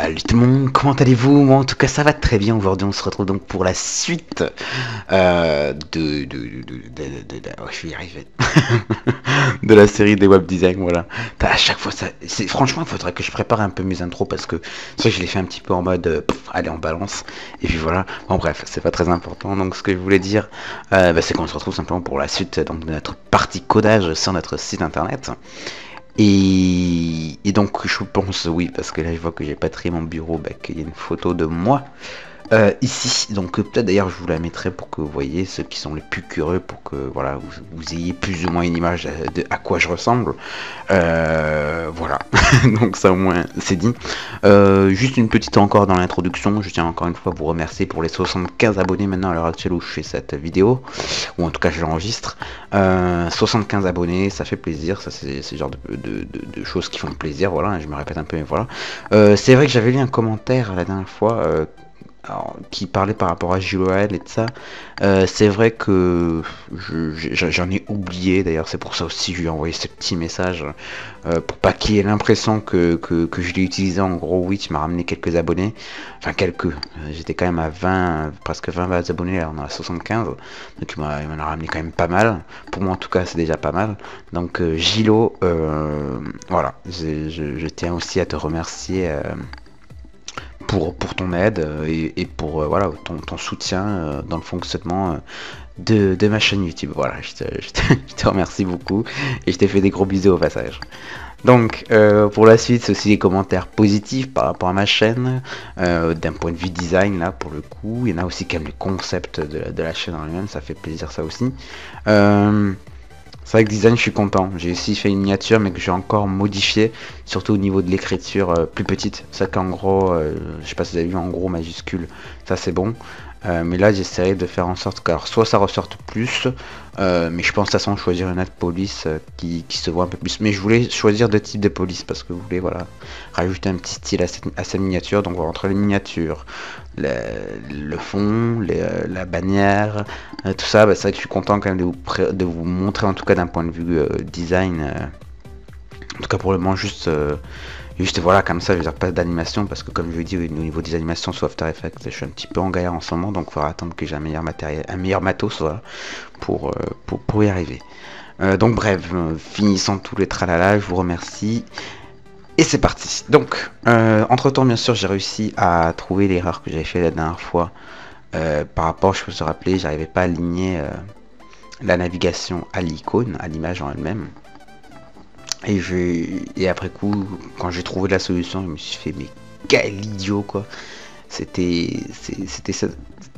Salut tout le monde, comment allez-vous? Moi en tout cas ça va très bien. Aujourd'hui on se retrouve donc pour la suite je vais y arriver. De la série des web design, voilà. À chaque fois ça. Franchement il faudrait que je prépare un peu mes intros parce que c'est vrai que je l'ai fait un petit peu en mode allez on balance. Et puis voilà. Bon bref, c'est pas très important. Donc ce que je voulais dire c'est qu'on se retrouve simplement pour la suite donc, de notre partie codage sur notre site internet. Et donc je pense oui parce que là je vois que j'ai pas trié mon bureau, qu'il y a une photo de moi ici. Donc peut-être d'ailleurs je vous la mettrai pour que vous voyez ceux qui sont les plus curieux, pour que voilà vous ayez plus ou moins une image de à quoi je ressemble. Voilà. Donc ça au moins c'est dit. Juste une petite encore dans l'introduction, je tiens encore une fois à vous remercier pour les 75 abonnés maintenant à l'heure actuelle où je fais cette vidéo, ou en tout cas je l'enregistre. 75 abonnés, ça fait plaisir, ça c'est ce genre de choses qui font plaisir, voilà, je me répète un peu mais voilà. C'est vrai que j'avais lu un commentaire la dernière fois qui parlait par rapport à JOL et de ça. C'est vrai que j'en ai oublié, d'ailleurs c'est pour ça aussi que je lui ai envoyé ce petit message, pour pas qu'il ait l'impression que je l'ai utilisé. En gros oui, tu m'as ramené quelques abonnés, enfin quelques, j'étais quand même à 20, presque 20 abonnés, là on en a 75, donc il m'en a ramené quand même pas mal, pour moi en tout cas c'est déjà pas mal. Donc Gilo, voilà, je tiens aussi à te remercier pour ton aide et pour voilà ton soutien dans le fonctionnement de ma chaîne YouTube. Voilà, je te remercie beaucoup et je t'ai fait des gros bisous au passage. Donc pour la suite, c'est aussi des commentaires positifs par rapport à ma chaîne, d'un point de vue design là pour le coup. Il y en a aussi quand même le concept de la chaîne en lui-même, ça fait plaisir ça aussi. C'est vrai que design, je suis content. J'ai aussi fait une miniature, mais que j'ai encore modifié, surtout au niveau de l'écriture plus petite. Ça qu'en gros, je sais pas si vous avez vu, en gros majuscule, ça c'est bon. Mais là, j'essaierai de faire en sorte que, alors, soit ça ressorte plus, mais je pense de toute façon choisir une autre police qui se voit un peu plus. Mais je voulais choisir deux types de police parce que vous voulez voilà rajouter un petit style à cette miniature. Donc entre les miniatures, le fond, la bannière, tout ça, c'est vrai que je suis content quand même de vous montrer en tout cas d'un point de vue design. En tout cas pour le moment juste voilà comme ça, je veux dire pas d'animation parce que comme je l'ai dit au niveau des animations sur After Effects je suis un petit peu en galère en ce moment, donc il faudra attendre que j'ai un meilleur matériel, un meilleur matos voilà, pour y arriver. Donc bref, finissant tous les tralala, je vous remercie et c'est parti. Donc entre temps bien sûr j'ai réussi à trouver l'erreur que j'avais fait la dernière fois par rapport, je peux se rappeler, j'arrivais pas à aligner la navigation à l'icône, à l'image en elle-même. Et après coup, quand j'ai trouvé la solution, je me suis fait mais quel idiot quoi. C'était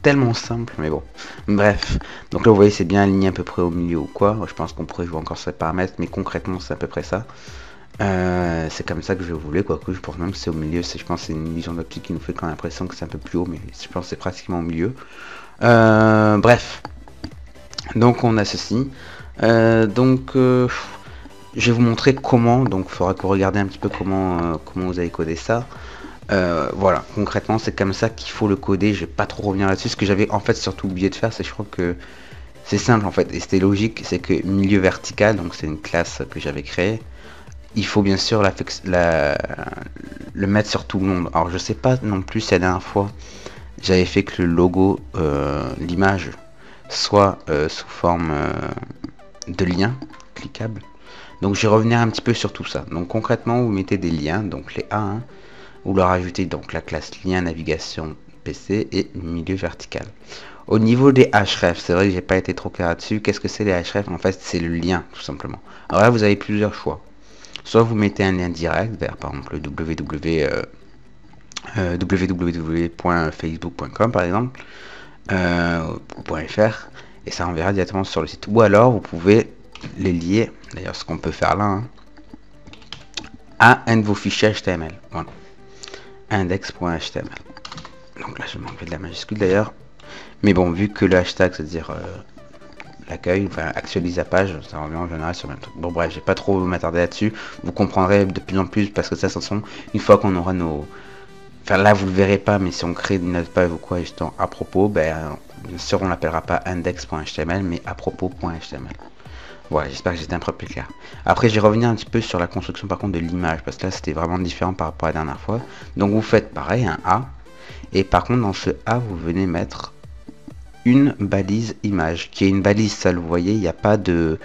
tellement simple, mais bon. Bref, donc là vous voyez c'est bien aligné à peu près au milieu ou quoi. Je pense qu'on pourrait jouer encore sur les paramètres, mais concrètement c'est à peu près ça. C'est comme ça que je voulais, quoique je pense même que c'est au milieu. Je pense que c'est une illusion d'optique qui nous fait quand même l'impression que c'est un peu plus haut, mais je pense que c'est pratiquement au milieu. Bref, donc on a ceci. Je vais vous montrer comment, donc il faudra que vous regardiez un petit peu comment vous allez coder ça. Voilà, concrètement c'est comme ça qu'il faut le coder, je vais pas trop revenir là-dessus. Ce que j'avais en fait surtout oublié de faire, c'est je crois que c'est simple en fait, et c'était logique, c'est que milieu vertical, donc c'est une classe que j'avais créée, il faut bien sûr le mettre sur tout le monde. Alors je sais pas non plus si la dernière fois j'avais fait que le logo, l'image, soit sous forme de lien cliquable. Donc je vais revenir un petit peu sur tout ça. Donc concrètement, vous mettez des liens, donc les A1, vous leur ajoutez donc la classe lien navigation PC et milieu vertical. Au niveau des href, c'est vrai que j'ai pas été trop clair là-dessus. Qu'est-ce que c'est les href? En fait, c'est le lien tout simplement. Alors là, vous avez plusieurs choix. Soit vous mettez un lien direct vers par exemple www.facebook.com par exemple, .fr, et ça enverra directement sur le site. Ou alors vous pouvez les lier, d'ailleurs ce qu'on peut faire là, hein, à un de vos fichiers HTML. Voilà. Index.html. Donc là je vais m'enlever de la majuscule d'ailleurs. Mais bon, vu que le hashtag, c'est-à-dire l'accueil, enfin actualise la page, ça revient en général sur le même truc. Bon bref, j'ai pas trop m'attarder là-dessus. Vous comprendrez de plus en plus parce que ça, ce sont une fois qu'on aura nos... Enfin là vous le verrez pas, mais si on crée une autre page ou quoi, justement à propos, bien sûr on l'appellera pas index.html mais à propos.html. Voilà, j'espère que j'étais un peu plus clair. Après, je vais revenir un petit peu sur la construction par contre de l'image, parce que là c'était vraiment différent par rapport à la dernière fois. Donc vous faites pareil, un A, et par contre dans ce A, vous venez mettre une balise image, qui est une balise seule. Vous voyez, il n'y a pas de,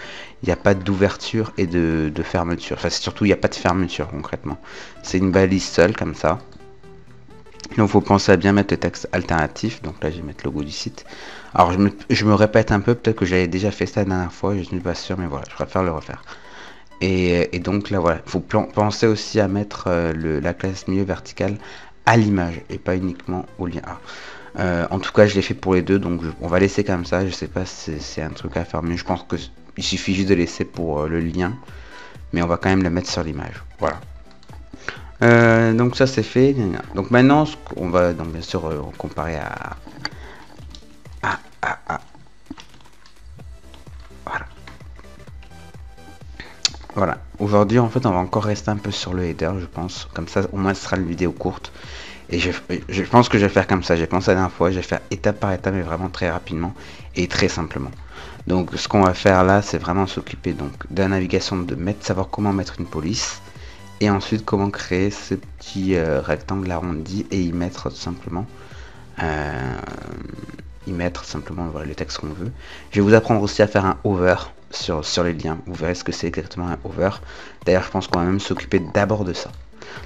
il n'y a pas d'ouverture et de fermeture. Enfin, surtout, il n'y a pas de fermeture concrètement. C'est une balise seule comme ça. Donc, il faut penser à bien mettre le texte alternatif. Donc là, je vais mettre le logo du site. Alors, je me répète un peu. Peut-être que j'avais déjà fait ça la dernière fois. Je ne suis pas sûr, mais voilà, je préfère le refaire. Et donc là, voilà, il faut penser aussi à mettre la classe milieu verticale à l'image et pas uniquement au lien A. En tout cas, je l'ai fait pour les deux, donc on va laisser comme ça. Je sais pas si c'est un truc à faire mieux. Je pense que il suffit juste de laisser pour le lien, mais on va quand même le mettre sur l'image. Voilà. Donc ça c'est fait. Donc maintenant, on va donc bien sûr comparer à voilà. Voilà. Aujourd'hui, en fait, on va encore rester un peu sur le header, je pense. Comme ça, au moins, ce sera une vidéo courte. Et je pense que je vais faire comme ça. J'ai pensé la dernière fois. Je vais faire étape par étape, mais vraiment très rapidement et très simplement. Donc, ce qu'on va faire là, c'est vraiment s'occuper donc de la navigation, de savoir comment mettre une police. Et ensuite, comment créer ce petit rectangle arrondi et y mettre tout simplement voilà, le texte qu'on veut. Je vais vous apprendre aussi à faire un hover sur les liens. Vous verrez ce que c'est exactement un hover. D'ailleurs, je pense qu'on va même s'occuper d'abord de ça.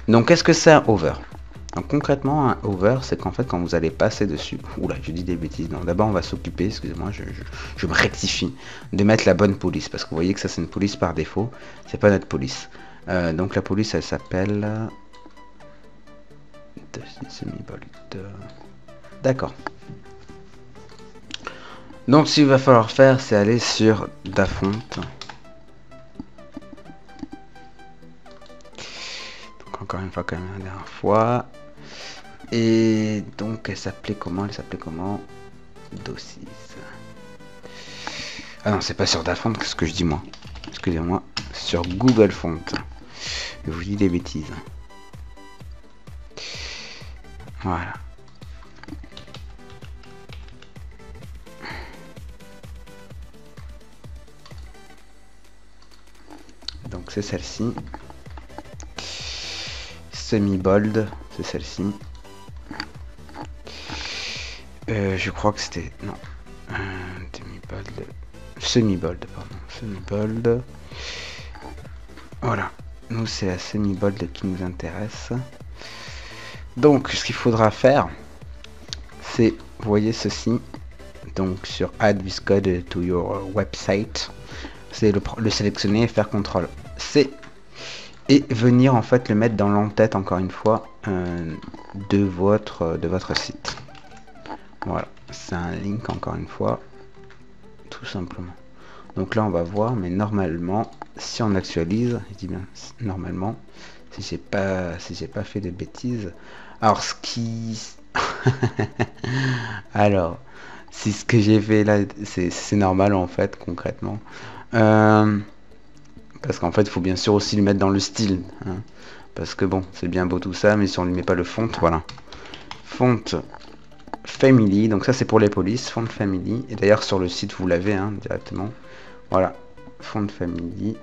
Donc, qu'est-ce que c'est un hover? Donc, concrètement, un hover, c'est qu'en fait, quand vous allez passer dessus... Oula, je dis des bêtises. Non, d'abord, on va s'occuper, excusez-moi, je me rectifie, de mettre la bonne police. Parce que vous voyez que ça, c'est une police par défaut. C'est pas notre police. Donc, la police, elle s'appelle... D'accord. Donc ce qu'il va falloir faire, c'est aller sur Dafont. Donc encore une fois, comme la dernière fois. Et donc elle s'appelait comment? Elle s'appelait comment? Dosis. Ah non, c'est pas sur Dafont, qu'est-ce que je dis moi? Excusez-moi, sur Google Font. Je vous dis des bêtises. Voilà. Donc c'est celle-ci. Semi-bold, c'est celle-ci. Je crois que c'était... Non. Demi-bold. Semi-bold, pardon. Semi-bold. Voilà. Nous, c'est la semi-bold qui nous intéresse. Donc, ce qu'il faudra faire, c'est, vous voyez ceci. Donc, sur Add this code to your website. C'est le sélectionner et faire CTRL-C. Et venir en fait le mettre dans l'entête encore une fois de votre site. Voilà, c'est un link encore une fois, tout simplement. Donc là on va voir, mais normalement, si on actualise, je dis bien normalement, si j'ai pas fait de bêtises. Alors ce qui, alors si ce que j'ai fait là, c'est normal en fait concrètement. Parce qu'en fait, il faut bien sûr aussi le mettre dans le style. Hein. Parce que bon, c'est bien beau tout ça, mais si on lui met pas le font, voilà. Font family, donc ça c'est pour les polices, font family. Et d'ailleurs sur le site vous l'avez hein, directement. Voilà, font family.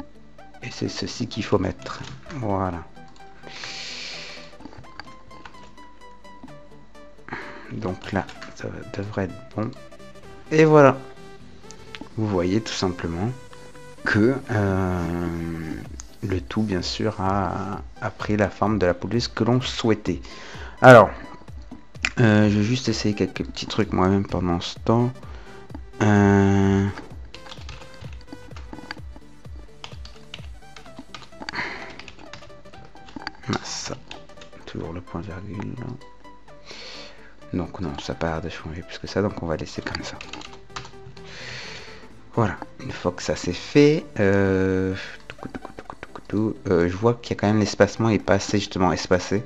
Et c'est ceci qu'il faut mettre. Voilà. Donc là, ça devrait être bon. Et voilà. Vous voyez tout simplement que le tout bien sûr a pris la forme de la police que l'on souhaitait. Alors je vais juste essayer quelques petits trucs moi-même pendant ce temps. Ça, toujours le point virgule. Donc non, ça n'a pas l'air de changer plus que ça, donc on va laisser comme ça. Voilà, une fois que ça c'est fait, je vois qu'il y a quand même l'espacement est pas assez justement espacé.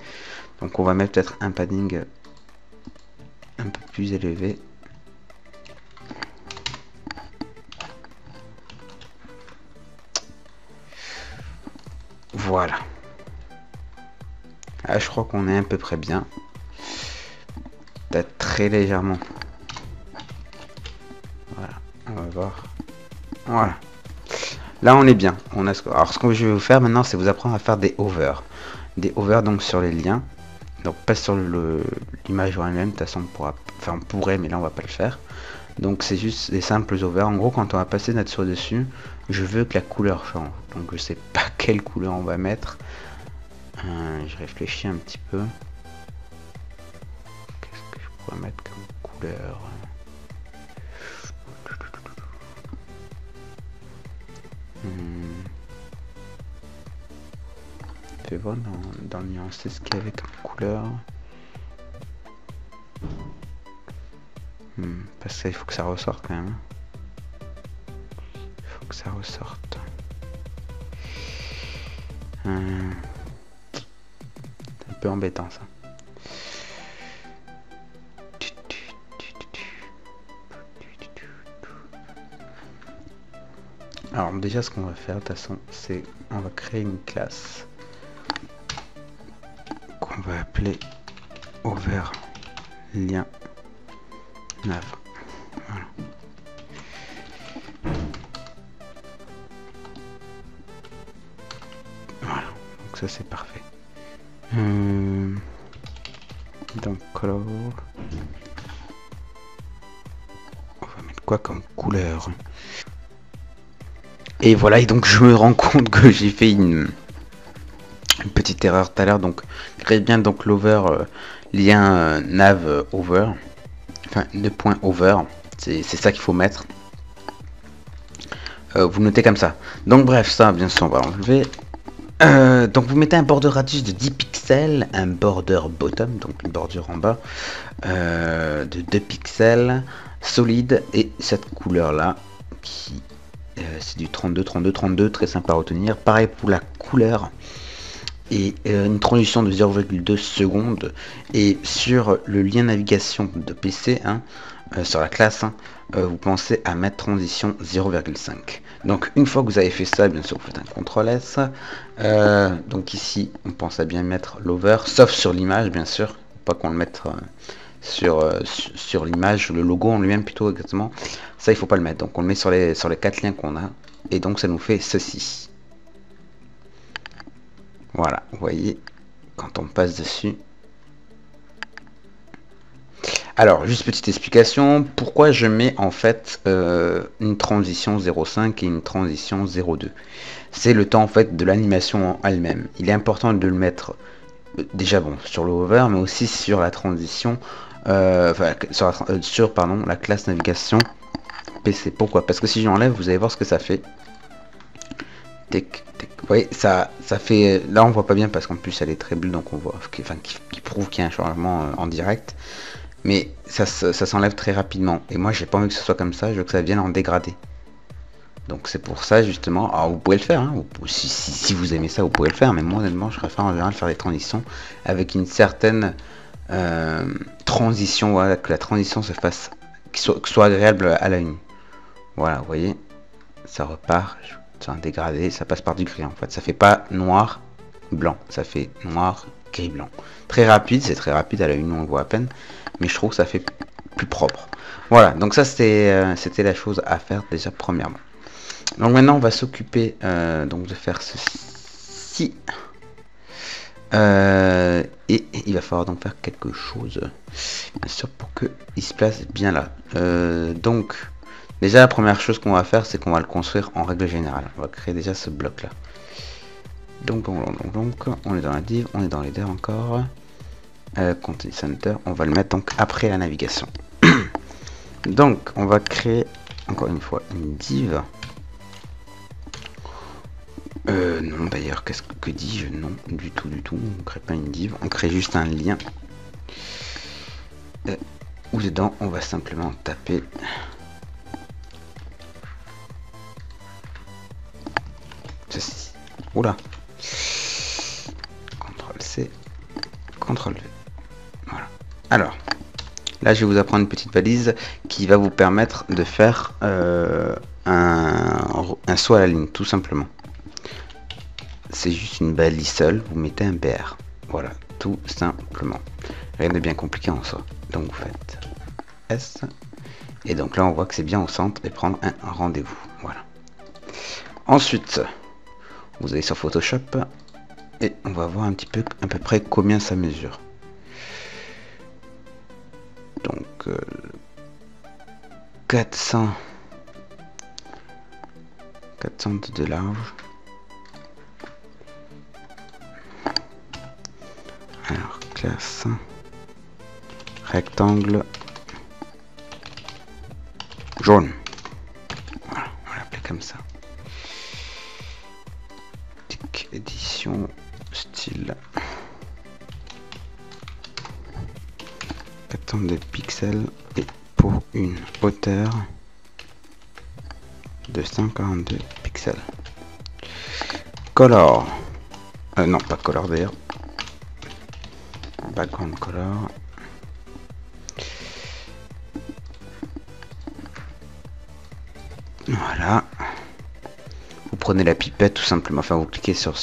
Donc on va mettre peut-être un padding un peu plus élevé. Voilà. Ah, je crois qu'on est à peu près bien. Peut-être très légèrement. Voilà, on va voir. Voilà. Là on est bien. Alors ce que je vais vous faire maintenant, c'est vous apprendre à faire des hover. Des hover donc sur les liens. Donc pas sur l'image en elle-même, de toute façon on pourrait, mais là on va pas le faire. Donc c'est juste des simples hover. En gros, quand on va passer notre souris dessus, je veux que la couleur change. Donc je sais pas quelle couleur on va mettre. Je réfléchis un petit peu. Qu'est-ce que je pourrais mettre comme couleur? Fais voir dans le nuancé ce qu'il y avait comme couleur. Parce que ça, il faut que ça ressorte quand même. Il faut que ça ressorte. C'est un peu embêtant ça. Alors déjà ce qu'on va faire de toute façon, c'est on va créer une classe qu'on va appeler over lien nav. Voilà. Voilà, donc ça c'est parfait. Donc color, on va mettre quoi comme couleur? Et voilà, et donc je me rends compte que j'ai fait une petite erreur tout à l'heure. Donc créez bien donc l'over lien nav over, enfin le point over, c'est ça qu'il faut mettre. Vous notez comme ça. Donc bref, ça bien sûr on va enlever. Donc vous mettez un border radius de 10 pixels, un border bottom, donc une bordure en bas de 2 pixels, solide, et cette couleur là qui c'est du 32, 32, 32, très simple à retenir. Pareil pour la couleur. Et une transition de 0,2 secondes. Et sur le lien navigation de PC, hein, sur la classe, hein, vous pensez à mettre transition 0,5. Donc une fois que vous avez fait ça, bien sûr, vous faites un CTRL S. Donc ici, on pense à bien mettre l'over, sauf sur l'image, bien sûr. Pas qu'on le mette sur l'image, le logo en lui-même plutôt exactement. Ça, il faut pas le mettre. Donc on le met sur les 4 liens qu'on a. Et donc ça nous fait ceci. Voilà, vous voyez, quand on passe dessus. Alors, juste petite explication, pourquoi je mets en fait une transition 0,5 et une transition 0,2. C'est le temps en fait de l'animation en elle-même. Il est important de le mettre déjà bon sur le hover, mais aussi sur la transition, sur la classe navigation PC. Pourquoi? Parce que si j'enlève, vous allez voir ce que ça fait. Vous voyez, ça fait... Là, on voit pas bien parce qu'en plus, elle est très bleue, donc on voit... qui prouve qu'il y a un changement en direct. Mais ça s'enlève très rapidement. Et moi, j'ai pas envie que ce soit comme ça. Je veux que ça vienne en dégradé. Donc, c'est pour ça, justement... Alors, vous pouvez le faire. Hein, si vous aimez ça, vous pouvez le faire. Mais moi, honnêtement, je préfère en général faire des transitions avec une certaine transition. Voilà, que la transition se fasse... que soit agréable à l'œil. Voilà, vous voyez. Ça repart... un dégradé, ça passe par du gris en fait, ça fait pas noir blanc, ça fait noir gris blanc, très rapide, c'est très rapide à la une, on le voit à peine, mais je trouve que ça fait plus propre. Voilà, donc ça c'était la chose à faire déjà premièrement. Donc maintenant on va s'occuper donc de faire ceci, et il va falloir donc faire quelque chose bien sûr pour que il se place bien là. Donc déjà, la première chose qu'on va faire, c'est qu'on va le construire en règle générale. On va créer déjà ce bloc-là. Donc, on est dans la div, on est dans l'header encore. Content Center, on va le mettre donc après la navigation. Donc, on va créer encore une fois une div. Non, d'ailleurs, qu'est-ce que dis-je? Non, du tout. On crée pas une div, on crée juste un lien. Où dedans, on va simplement taper... ceci. Oula. CTRL C, CTRL V. Voilà. Alors, là, je vais vous apprendre une petite balise qui va vous permettre de faire un saut à la ligne, tout simplement. C'est juste une balise seule, vous mettez un BR. Voilà, tout simplement. Rien de bien compliqué en soi. Donc vous faites S. Et donc là, on voit que c'est bien au centre et prendre un rendez-vous. Voilà. Ensuite, vous allez sur Photoshop et on va voir un petit peu à peu près combien ça mesure. Donc 400 de large. Alors classe rectangle jaune. Voilà, on va l'appeler comme ça. Tic, édition style 402 pixels et pour une hauteur de 142 pixels. Color, non pas color d'ailleurs, background color. Voilà. Vous prenez la pipette tout simplement, enfin vous cliquez sur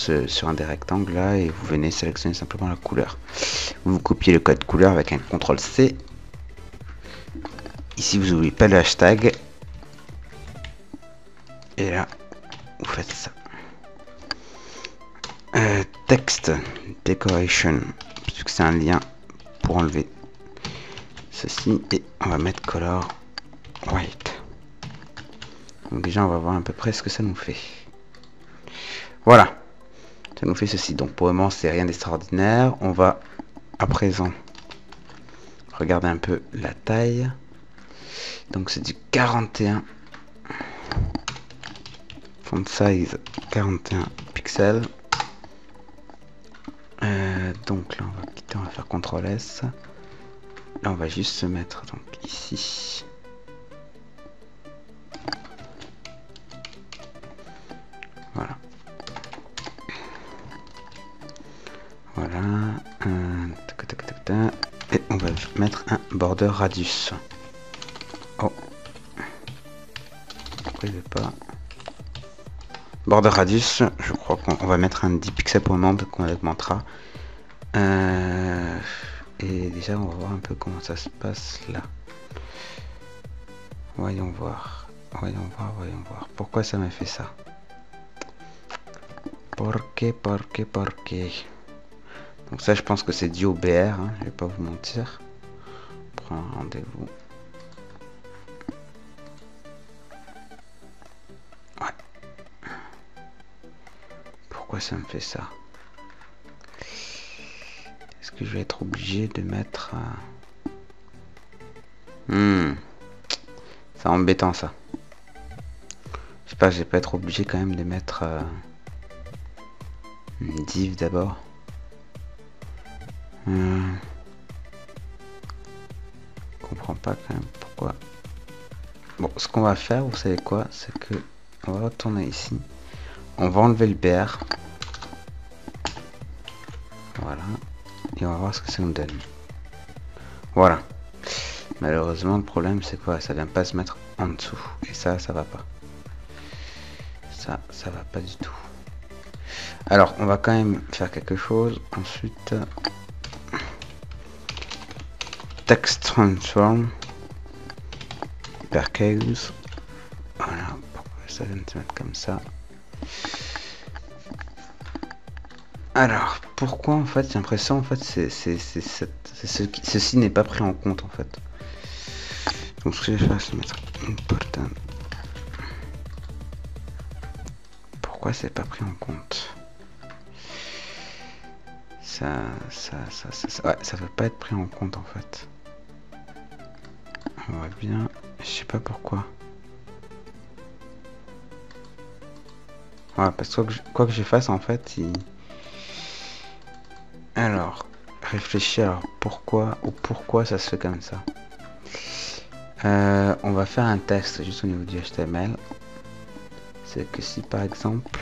un des rectangles là et vous venez sélectionner simplement la couleur. Vous copiez le code couleur avec un CTRL C. Ici vous n'oubliez pas le hashtag. Et là, vous faites ça. Texte, decoration, puisque c'est un lien pour enlever ceci. Et on va mettre color white. Donc déjà on va voir à peu près ce que ça nous fait. Voilà, ça nous fait ceci. Donc pour le moment c'est rien d'extraordinaire. On va à présent regarder un peu la taille. Donc c'est du 41 font size 41 pixels. Donc là on va quitter, on va faire CTRL S. Là on va juste se mettre donc ici. Voilà. Voilà. Tac, tac, tac, tac. Et on va mettre un border radius. Oh. Pourquoi il veut pas? Border radius, je crois qu'on va mettre un 10 pixels pour le moment qu'on augmentera. Et déjà on va voir un peu comment ça se passe là. Voyons voir. Voyons voir. Pourquoi ça m'a fait ça? Porqué. Donc ça je pense que c'est dû au BR, hein, je vais pas vous mentir. Prends un rendez-vous. Ouais. Pourquoi ça me fait ça? Est-ce que je vais être obligé de mettre... C'est embêtant ça. Je sais pas, je vais pas être obligé quand même de mettre une div d'abord. Je comprends pas quand même pourquoi. Bon, ce qu'on va faire, vous savez quoi, c'est que on va retourner ici. On va enlever le BR. Voilà. Et on va voir ce que ça nous donne. Voilà. Malheureusement, le problème c'est quoi? Ça vient pas se mettre en dessous. Et ça va pas. Ça va pas du tout. Alors, on va quand même faire quelque chose. Ensuite, text transform, hypercase. Voilà, pourquoi ça vient de se mettre comme ça? Alors, pourquoi en fait, j'ai l'impression en fait, ceci n'est pas pris en compte en fait. Donc ce que je vais faire, c'est mettre important. Pourquoi c'est pas pris en compte? Ouais, ça veut pas être pris en compte en fait. On voit bien, je sais pas pourquoi. Voilà, parce que quoi que je fasse en fait, alors, réfléchir, alors pourquoi ça se fait comme ça. On va faire un test juste au niveau du HTML. C'est que si par exemple,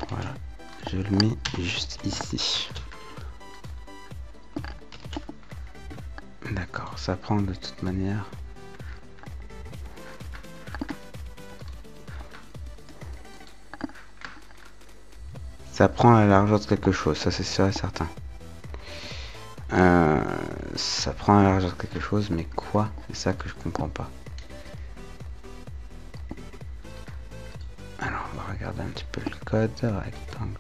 voilà, je le mets juste ici. D'accord, ça prend de toute manière. Ça prend la largeur de quelque chose, ça c'est sûr et certain. Ça prend la largeur de quelque chose, mais quoi? C'est ça que je comprends pas. regarder un petit peu le code. Rectangle.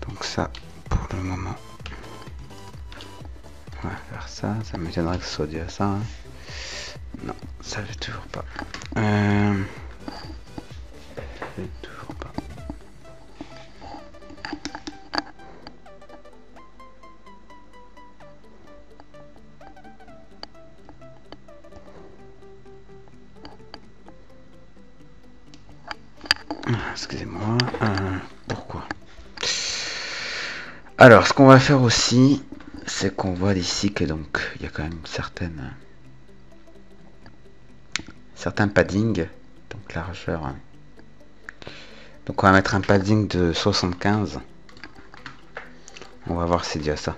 Donc ça, pour le moment, on va faire ça. Ça m'étonnerait que ce soit dû à ça. Hein. Non, ça fait toujours pas. Ça fait toujours pas. Excusez-moi. Pourquoi? Alors, ce qu'on va faire aussi, c'est qu'on voit ici que donc il y a quand même certains padding, donc largeur. Hein. Donc on va mettre un padding de 75. On va voir si c'est dû à ça.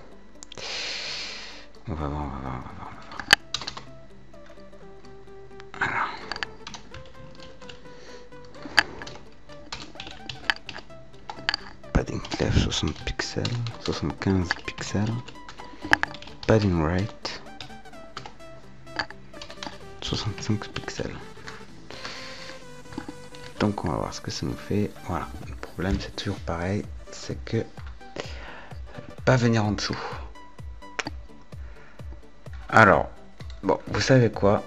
On va voir. Alors. Padding left 60 pixels, 75 pixels. Padding right 65 pixels. Donc on va voir ce que ça nous fait. Voilà, le problème c'est toujours pareil, c'est que ça ne peut pas venir en dessous. Alors, bon, vous savez quoi?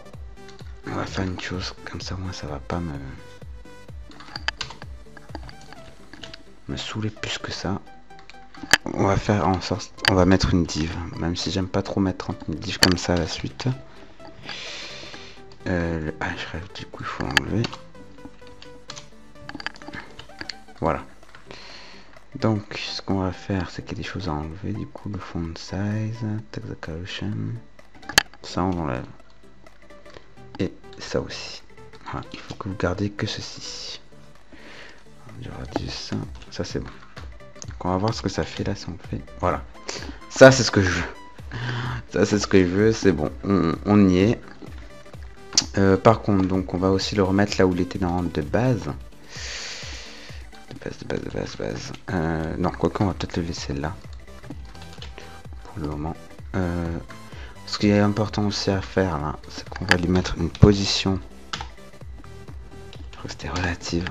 On va faire une chose, comme ça moi ça va pas me saouler plus que ça. On va faire en sorte, on va mettre une div, même si j'aime pas trop mettre une div comme ça à la suite. Le href du coup il faut l'enlever. Voilà. Donc ce qu'on va faire c'est qu'il y a des choses à enlever. Du coup le font size, text decoration, ça on enlève. Et ça aussi. Voilà. Il faut que vous gardiez que ceci. Je réduis ça. Ça c'est bon. Donc on va voir ce que ça fait là si on fait. Voilà. Ça c'est ce que je veux. Ça c'est ce que je veux. C'est bon. On y est. Par contre donc on va aussi le remettre là où il était dans de base. De base. Non, quoique on va peut-être le laisser là. Pour le moment. Ce qui est important aussi à faire là, c'est qu'on va lui mettre une position. Je crois que c'était relative.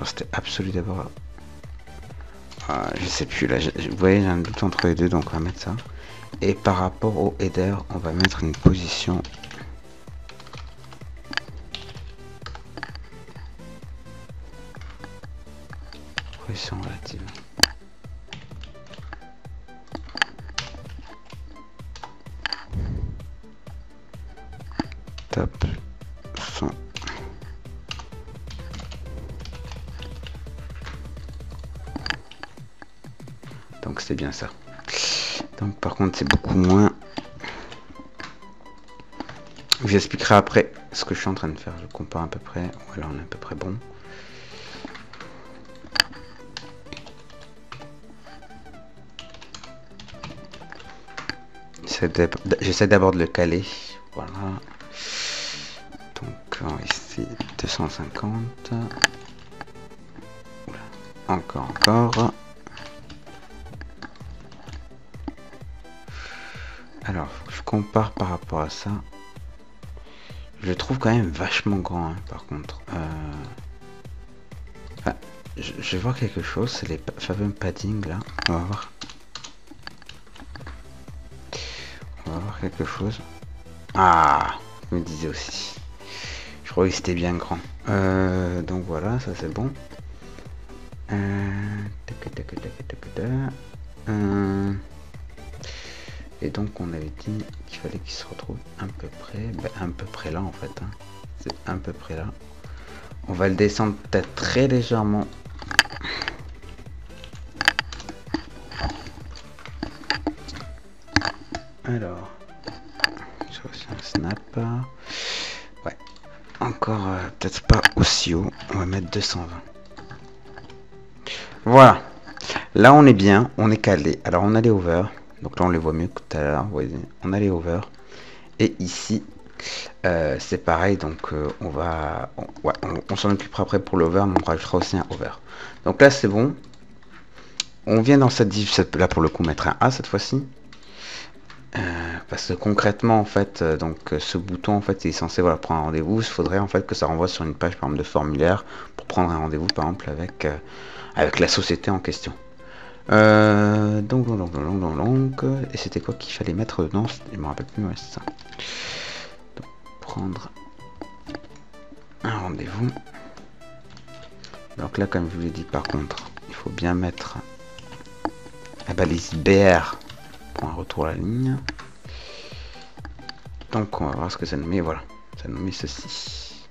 C'était absolu d'abord. Je sais plus là. Vous voyez, j'ai un doute entre les deux, donc on va mettre ça. Et par rapport au header, on va mettre une position. Position relative. Top 100. Donc c'est bien ça. Donc par contre c'est beaucoup moins. Je vous expliquerai après ce que je suis en train de faire. Je compare à peu près. Voilà, on est à peu près bon. J'essaie d'abord de le caler. Voilà. Donc ici 250. Oula. Encore. Alors, faut que je compare par rapport à ça. Je le trouve quand même vachement grand, hein, par contre. Je vais voir quelque chose, c'est les fameux padding là. On va voir. On va voir quelque chose. Ah, je me disais aussi. Je croyais que c'était bien grand. Donc voilà, ça c'est bon. Et donc on avait dit qu'il fallait qu'il se retrouve à peu près là en fait. Hein. C'est à peu près là. On va le descendre peut-être très légèrement. Alors, j'ai aussi un snap. Ouais. Encore peut-être pas aussi haut. On va mettre 220. Voilà. Là on est bien, on est calé. Alors on a les over. Donc là on les voit mieux que tout à l'heure. Vous voyez, on a les over. Et ici, c'est pareil. Donc on s'en occupera après pour l'over, mais on rajoutera aussi un over. Donc là c'est bon. On vient dans cette div là pour le coup mettre un A cette fois-ci. parce que concrètement en fait, ce bouton en fait il est censé voilà, prendre un rendez-vous. Il faudrait en fait que ça renvoie sur une page par exemple de formulaire pour prendre un rendez-vous par exemple avec la société en question. Donc, et c'était quoi qu'il fallait mettre dedans? Je me rappelle plus, ouais, c'est ça. Donc, prendre un rendez-vous. Donc là, comme je vous l'ai dit, par contre, il faut bien mettre la balise BR pour un retour à la ligne. Donc, on va voir ce que ça nous met. Voilà, ça nous met ceci.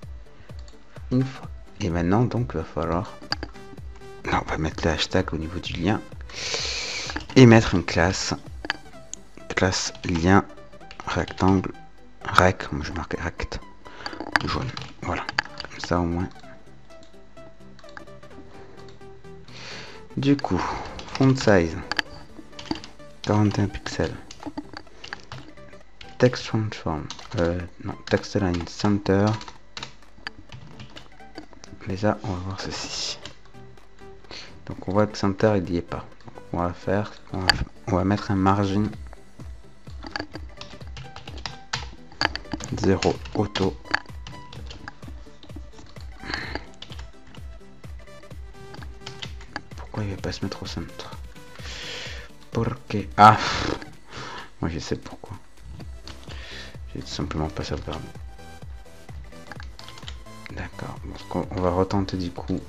Une fois. Et maintenant, donc, il va falloir... Là, on va mettre le hashtag au niveau du lien. Et mettre une classe lien rectangle rec, moi je marque rect jaune, voilà, comme ça au moins. Du coup, font size 41 pixels, text transform, non, text line center. Déjà on va voir ceci. Donc on voit que center il n'y est pas. Donc, on va faire, on va mettre un margin 0 auto. Pourquoi il va pas se mettre au centre? Porque... Ah, moi je sais pourquoi. J'ai tout simplement pas ça permis. D'accord, donc on va retenter du coup.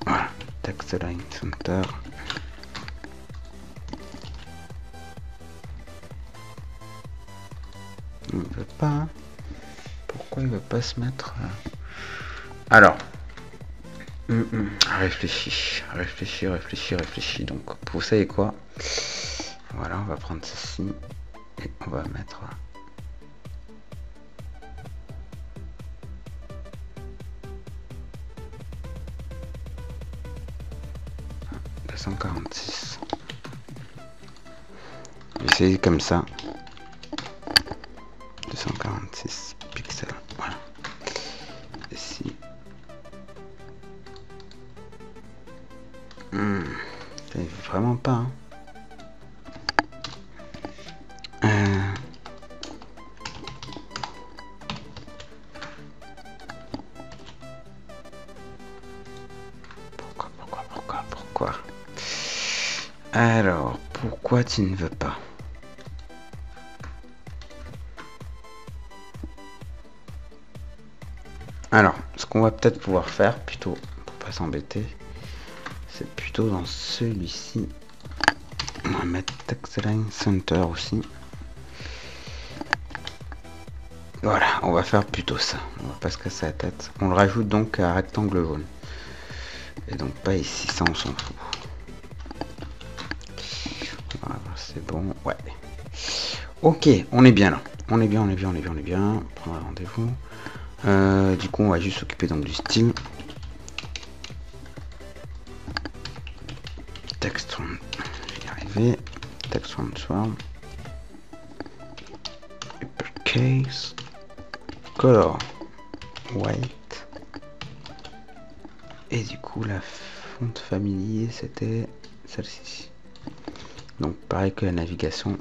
Voilà, text line center. Il ne veut pas. Hein. Pourquoi il ne veut pas se mettre Alors, réfléchis. Donc, vous savez quoi? Voilà, on va prendre ceci et on va mettre. 246. J'essaie comme ça. 246 pixels. Voilà. Ici. Ça ne veut vraiment pas. Hein. Pourquoi Alors, pourquoi tu ne veux pas? Alors, ce qu'on va peut-être pouvoir faire, plutôt, pour pas s'embêter, c'est plutôt dans celui-ci. On va mettre text line center aussi. Voilà, on va faire plutôt ça. On va pas se casser la tête. On le rajoute donc à rectangle jaune. Et donc pas ici, ça on s'en fout. Voilà, c'est bon, ouais. Ok, on est bien là. On est bien. Prendre un rendez-vous. Du coup, on va juste s'occuper donc du style. Text, je vais y arriver. Text transform. Uppercase. Color white. Et du coup, la fonte familier, c'était celle-ci. Donc, pareil que la navigation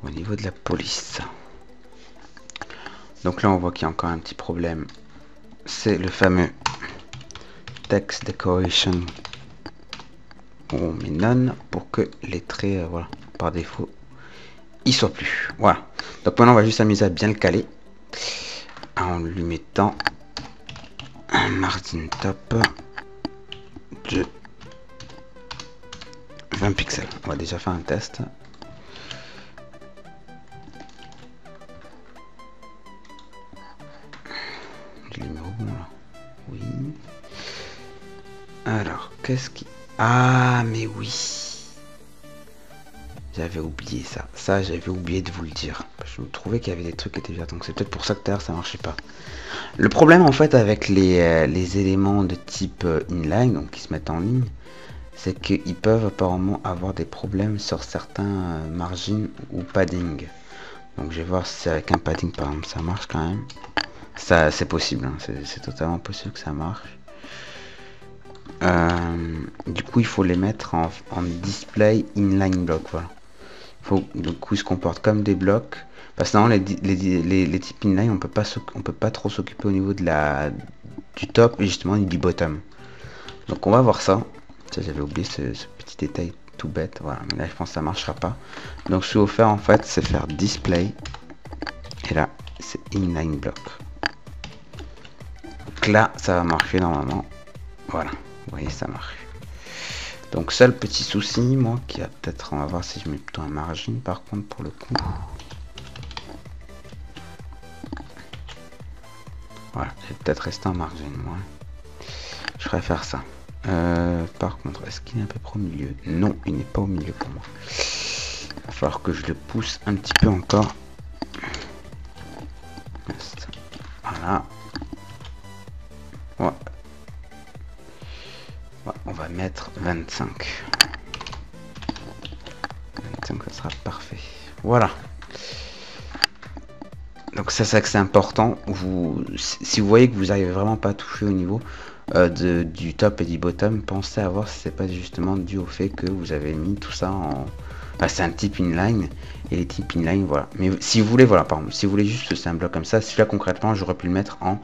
au niveau de la police. Donc là, on voit qu'il y a encore un petit problème. C'est le fameux text decoration. On met none pour que les traits, voilà, par défaut, ils soient plus. Voilà. Donc maintenant, on va juste s'amuser à bien le caler en lui mettant un margin top de 20 pixels. On va déjà faire un test. Je les mets au bon là. Oui. Alors, qu'est-ce qui... Ah, mais oui. J'avais oublié ça. Ça, j'avais oublié de vous le dire. Je me trouvais qu'il y avait des trucs qui étaient bien. Donc c'est peut-être pour ça que d'ailleurs ça marchait pas. Le problème en fait avec les éléments de type inline, donc qui se mettent en ligne, c'est qu'ils peuvent apparemment avoir des problèmes sur certains margins ou padding. Donc je vais voir si avec un padding par exemple ça marche quand même. Ça c'est possible, hein. C'est totalement possible que ça marche. coup il faut les mettre en display inline block. Voilà. Faut du coup ils se comportent comme des blocs. Parce que non, les types inline on peut pas trop s'occuper au niveau de du top et justement du bottom. Donc on va voir ça. Ça j'avais oublié ce petit détail tout bête. Voilà, mais là je pense que ça marchera pas. Donc ce qu'il faut faire en fait c'est faire display. Et là c'est inline block. Donc là ça va marcher normalement. Voilà, vous voyez ça marche. Donc ça le petit souci moi qui a peut-être, on va voir si je mets plutôt un margin par contre pour le coup. Voilà, j'ai peut-être resté en margin moi. Je préfère ça. Par contre, est-ce qu'il est à peu près au milieu? Non, il n'est pas au milieu pour moi. Il va falloir que je le pousse un petit peu encore. Voilà. Ouais. Ouais, on va mettre 25. 25, ça sera parfait. Voilà. Donc ça, c'est que c'est important. Si vous voyez que vous n'arrivez vraiment pas à toucher au niveau du top et du bottom, pensez à voir si c'est pas justement dû au fait que vous avez mis tout ça en... Bah, c'est un type inline, et les types inline, voilà. Mais si vous voulez, voilà, par exemple, si vous voulez juste c'est un bloc comme ça, celui-là concrètement, j'aurais pu le mettre en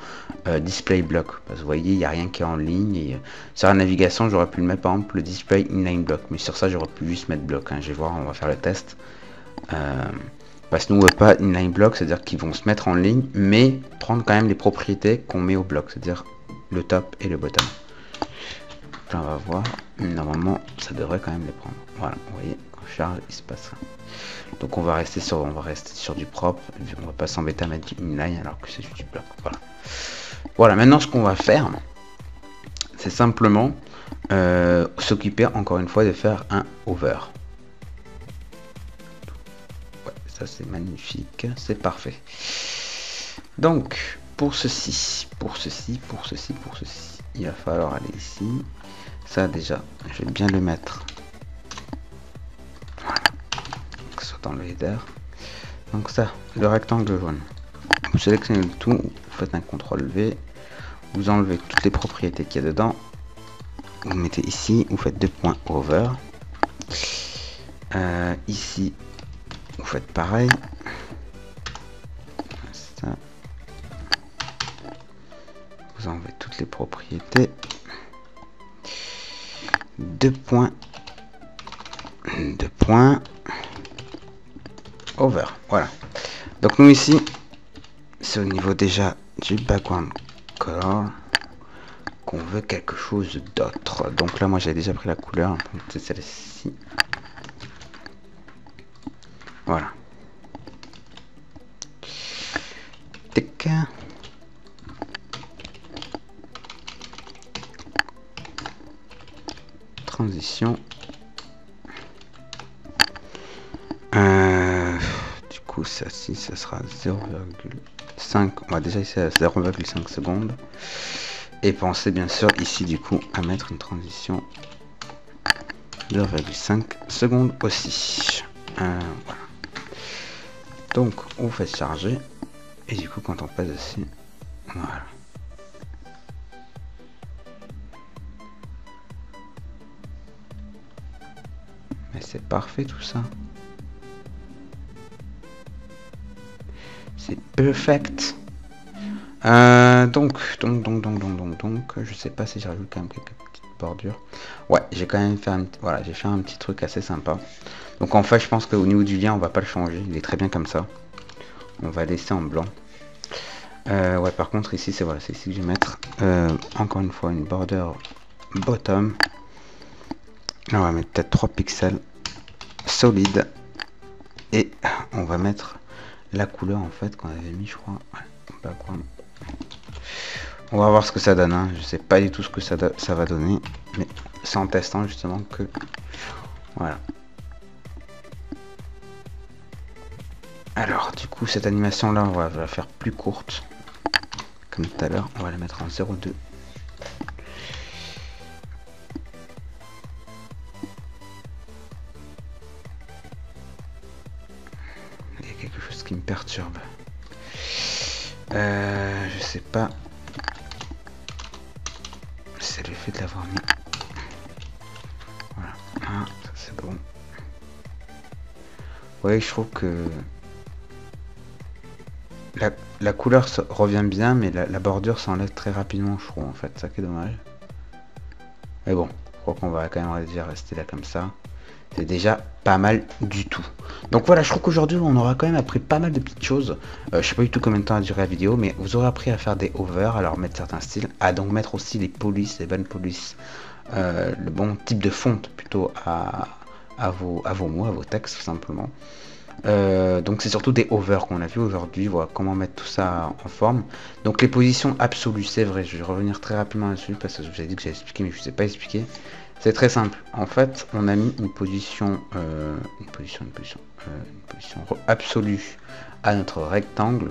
display block. Parce que vous voyez, il n'y a rien qui est en ligne. Et sur la navigation, j'aurais pu le mettre par exemple le display inline block. Mais sur ça, j'aurais pu juste mettre bloc. Hein. Je vais voir, on va faire le test. Parce que nous, on veut pas inline block, c'est-à-dire qu'ils vont se mettre en ligne, mais prendre quand même les propriétés qu'on met au bloc, c'est-à-dire le top et le bottom. Là, on va voir. Normalement, ça devrait quand même les prendre. Voilà, vous voyez, quand je charge, il se passe ça. Donc on va rester sur du propre. On va pas s'embêter à mettre du inline alors que c'est juste du bloc. Voilà. Voilà, maintenant ce qu'on va faire, c'est simplement s'occuper encore une fois de faire un over. Ouais, ça c'est magnifique, c'est parfait. Donc pour ceci, il va falloir aller ici. Ça déjà, je vais bien le mettre. Voilà. Que ce soit dans le header. Donc ça, le rectangle jaune. Vous sélectionnez le tout, vous faites un CTRL V, vous enlevez toutes les propriétés qu'il y a dedans. Vous mettez ici, vous faites 2 points over. Ici, vous faites pareil. Ça. Vous enlevez toutes les propriétés. 2 points. 2 points. Over. Voilà. Donc nous ici, c'est au niveau déjà du background color qu'on veut quelque chose d'autre. Donc là, moi, j'ai déjà pris la couleur. C'est celle-ci. Voilà. Tic. Transition. Du coup, ça, si, ça sera 0,5. On va déjà ici à 0,5 secondes. Et pensez bien sûr ici du coup à mettre une transition 0,5 secondes aussi. Voilà. Donc on fait charger. Et du coup quand on passe ici, voilà. Mais c'est parfait tout ça. C'est perfect. Donc, je sais pas si j'ai rajouté quand même quelques petites bordures. Ouais, j'ai quand même fait voilà, j'ai fait un petit truc assez sympa. Donc en fait, je pense qu'au niveau du lien, on va pas le changer. Il est très bien comme ça. On va laisser en blanc. Ouais, par contre, ici, c'est voilà, c'est ici que je vais mettre encore une fois une border bottom. Là, on va mettre peut-être 3 pixels solide. Et on va mettre la couleur en fait qu'on avait mis, je crois. Ouais, background. On va voir ce que ça donne, hein. Je sais pas du tout ce que ça va donner, mais c'est en testant justement que voilà. Alors du coup cette animation là on va la faire plus courte comme tout à l'heure, on va la mettre en 0,2. Il y a quelque chose qui me perturbe, je sais pas. C'est le fait de l'avoir mis. bon. Ouais, je trouve que la couleur revient bien, mais la bordure s'enlève très rapidement, je trouve, en fait. Ça qui est dommage. Mais bon, je crois qu'on va quand même déjà rester là comme ça. C'est déjà pas mal du tout. Donc voilà, je trouve qu'aujourd'hui, on aura quand même appris pas mal de petites choses. Je sais pas du tout combien de temps a duré la vidéo, mais vous aurez appris à faire des overs, alors mettre certains styles, à donc mettre aussi les polices, les bonnes polices, le bon type de fonte plutôt à vos mots, à vos textes, tout simplement. Donc c'est surtout des overs qu'on a vu aujourd'hui, voilà comment mettre tout ça en forme. Donc les positions absolues, c'est vrai, je vais revenir très rapidement là-dessus parce que je vous ai dit que j'allais expliquer mais je ne sais pas expliquer. C'est très simple, en fait on a mis une position absolue à notre rectangle,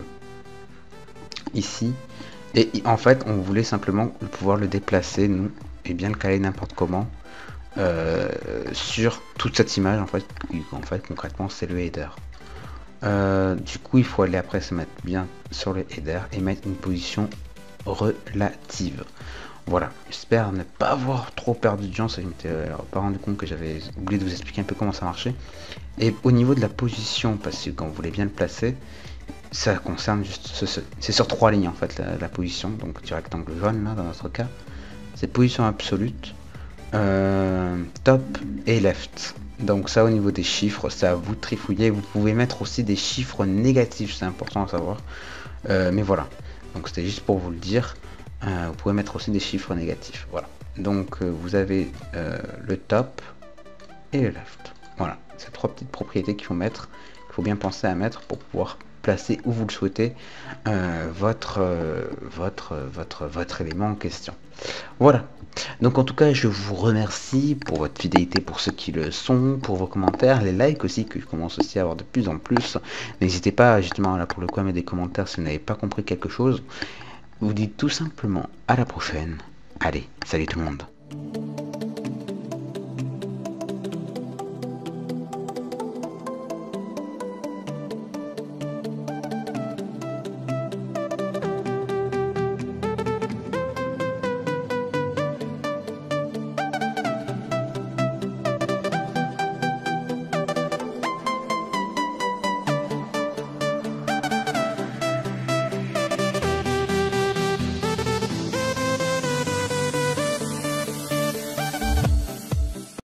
ici, et en fait on voulait simplement pouvoir le déplacer, nous, et bien le caler n'importe comment. Sur toute cette image en fait concrètement c'est le header. Du coup il faut aller après se mettre bien sur le header et mettre une position relative. Voilà, j'espère ne pas avoir trop perdu de gens, ça je m'étais pas rendu compte que j'avais oublié de vous expliquer un peu comment ça marchait. Et au niveau de la position, parce que quand vous voulez bien le placer, ça concerne juste c'est sur 3 lignes en fait la position, donc du rectangle jaune là dans notre cas, c'est position absolue, top et left. Donc ça au niveau des chiffres, c'est à vous de trifouiller. Vous pouvez mettre aussi des chiffres négatifs, c'est important à savoir. Mais voilà, donc c'était juste pour vous le dire. Vous pouvez mettre aussi des chiffres négatifs. Voilà, donc vous avez le top et le left. Voilà, c'est 3 petites propriétés qu'il faut mettre, qu'il faut bien penser à mettre pour pouvoir placer où vous le souhaitez votre élément en question. Voilà. Donc en tout cas je vous remercie pour votre fidélité, pour ceux qui le sont, pour vos commentaires, les likes aussi que je commence aussi à avoir de plus en plus. N'hésitez pas justement là pour le coup à mettre des commentaires si vous n'avez pas compris quelque chose. Vous dites tout simplement à la prochaine. Allez, salut tout le monde.